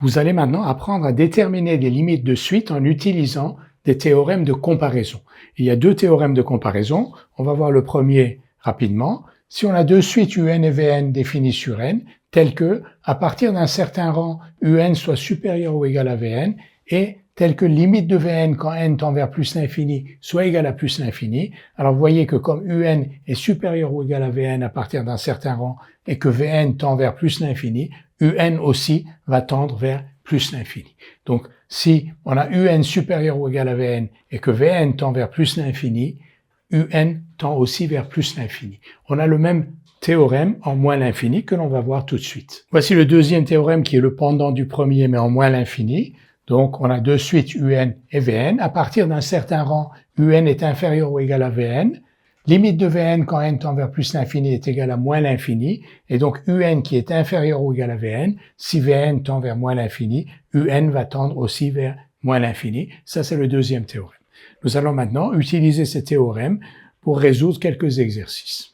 Vous allez maintenant apprendre à déterminer des limites de suite en utilisant des théorèmes de comparaison. Il y a deux théorèmes de comparaison. On va voir le premier rapidement. Si on a deux suites UN et Vn définies sur n, telles que, à partir d'un certain rang, UN soit supérieur ou égal à Vn, et telle que limite de Vn quand n tend vers plus l'infini soit égale à plus l'infini. Alors vous voyez que comme UN est supérieur ou égal à Vn à partir d'un certain rang et que Vn tend vers plus l'infini, UN aussi va tendre vers plus l'infini. Donc si on a UN supérieur ou égal à Vn et que Vn tend vers plus l'infini, UN tend aussi vers plus l'infini. On a le même théorème en moins l'infini que l'on va voir tout de suite. Voici le deuxième théorème qui est le pendant du premier mais en moins l'infini. Donc on a deux suites UN et Vn. À partir d'un certain rang, UN est inférieur ou égal à Vn. Limite de Vn quand n tend vers plus l'infini est égal à moins l'infini. Et donc UN qui est inférieur ou égal à Vn, si Vn tend vers moins l'infini, UN va tendre aussi vers moins l'infini. Ça c'est le deuxième théorème. Nous allons maintenant utiliser ces théorèmes pour résoudre quelques exercices.